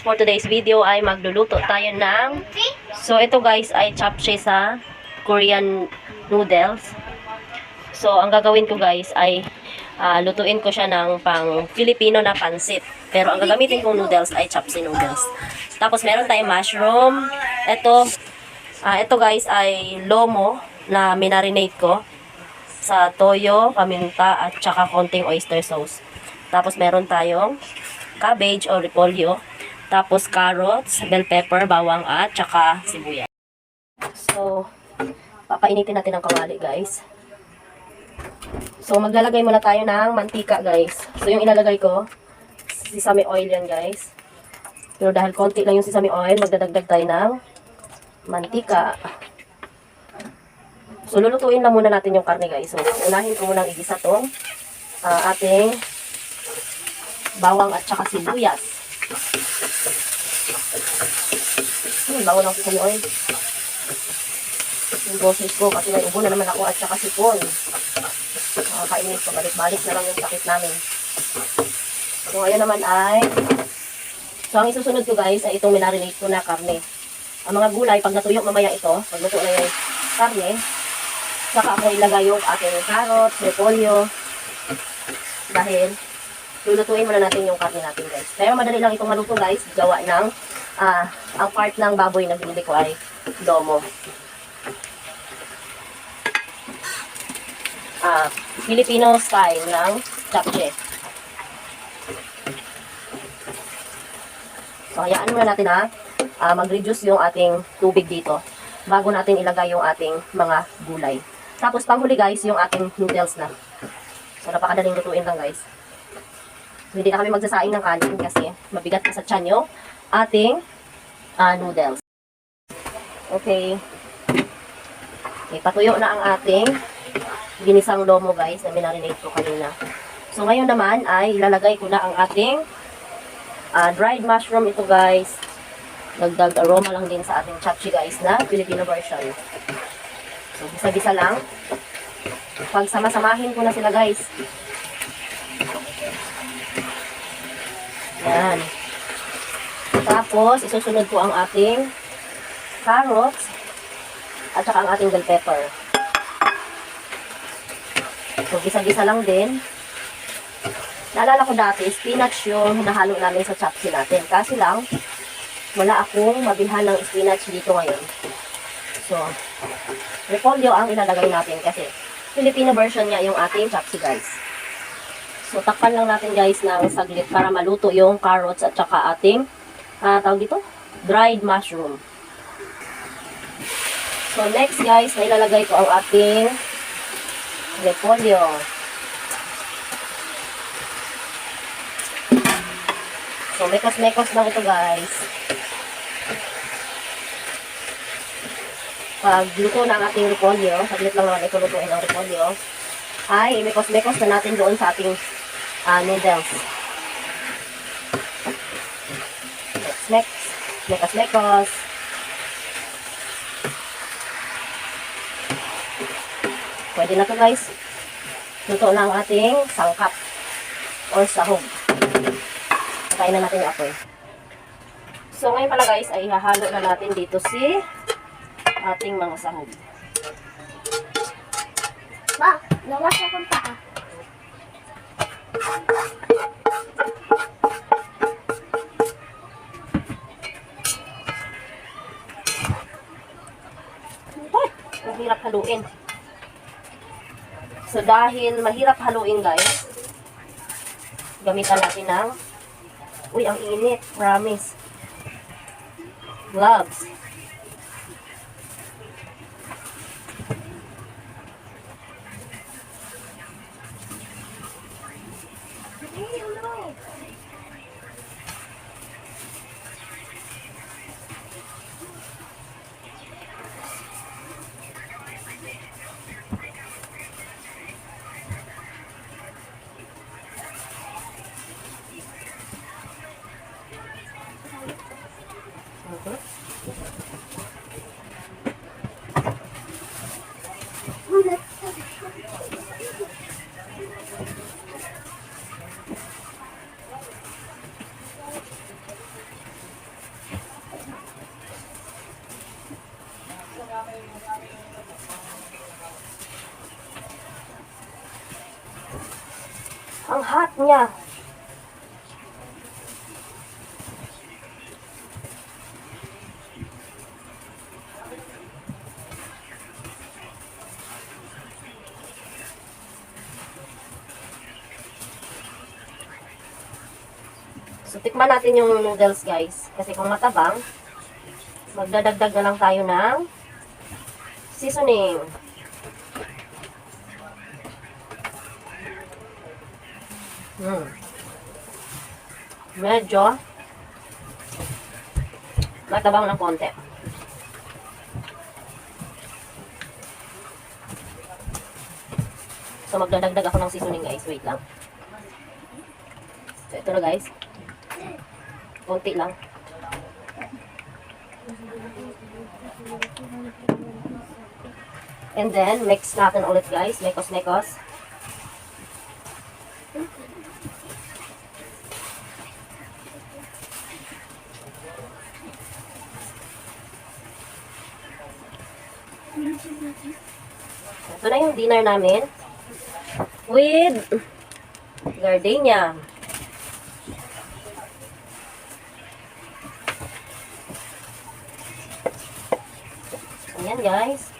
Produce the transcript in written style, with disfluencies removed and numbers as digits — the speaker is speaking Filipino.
For today's video ay magluluto tayo ng, so ito guys ay japchae sa Korean noodles. So ang gagawin ko guys ay lutuin ko siya ng pang Filipino na pansit. Pero ang gagamitin kong noodles ay japchae noodles. Tapos meron tayong mushroom. Ito guys ay lomo na minarinate ko sa toyo, paminta at saka konting oyster sauce. Tapos meron tayong cabbage o repolyo. Tapos carrots, bell pepper, bawang at saka sibuyas. So, papainitin natin ang kawali guys. So, maglalagay muna tayo ng mantika guys. So, yung ilalagay ko, sesame oil yan guys. Pero dahil konti lang yung sesame oil, magdadagdag tayo ng mantika. So, lulutuin lang muna natin yung karne guys. So, unahin ko munang igisa tong ating bawang at saka sibuyas. Bago lang sesame oil. Yung boses ko kasi may ubo na naman ako at saka sipon. Nakakainis ko. Balik-balik na lang yung sakit namin. So, ngayon naman ay so, ang isusunod ko guys ay itong minarinate ko na karne. Ang mga gulay, pag natuyo mamaya ito, pag luto na yung karne, saka ako ilagay yung ating carrots, repolyo. Dahil lulutuin muna natin yung karne natin guys. Pero madali lang itong maluto guys. Gawa ng ang part ng baboy na binili ko ay lomo. Filipino style ng japchae. So, hayaan muna natin mag-reduce yung ating tubig dito bago natin ilagay yung ating mga gulay. Tapos, panghuli guys, yung ating noodles na. So, napakadaling lutuin lang guys. So, hindi na kami magsasaing ng kanin kasi mabigat na sa tiyan yung ating noodles. Okay. Okay, patuyo na ang ating ginisang lomo guys na minarinate ko kanina. So, ngayon naman ay ilalagay ko na ang ating dried mushroom ito guys. Dagdag aroma lang din sa ating japchae guys na Filipino version. So, gisa-gisa lang. Pag sama-samahin ko na sila guys. Yan. Tapos, isusunod ko ang ating carrots at saka ang ating bell pepper. So, gisa-gisa lang din. Naalala ko dati, spinach yung hinahalo namin sa japchae natin. Kasi lang, wala akong mabilhan ng spinach dito ngayon. So, repolyo ang ilalagay natin kasi Filipino version niya yung ating japchae guys. So, takpan lang natin guys ng saglit para maluto yung carrots at saka ating tawag dito, dried mushroom. So, next guys, na ilalagay ko ang ating repolyo. So, mekos-mekos lang ito guys. Pag luto na ang ating repolyo, saglit lang naman ito lutuin ang repolyo, ay imekos-mekos na natin doon sa ating noodles. Mekos-mekos. Pwede na to guys. Luto na ang ating sangkap or sahog. Patayin na natin yung apoy. So ngayon pala guys ay hahalo na natin dito si ating mga sahog. Ba, nawas akong paa. Mahirap haluin. So, dahil mahirap haluin guys, gamitan natin ng, uy, ang init, promise, gloves. Yeah. So, tikman natin yung noodles, guys. Kasi kung matabang, magdadagdag na lang tayo ng seasoning. Medyo matabang ng konti. So, magdadagdag ako ng seasoning, guys. Wait lang. So, ito na, guys. Konti lang. And then, mix natin ulit, guys. Mekos-mekos. Ito na yung dinner namin. With gardenia. Ayan, guys.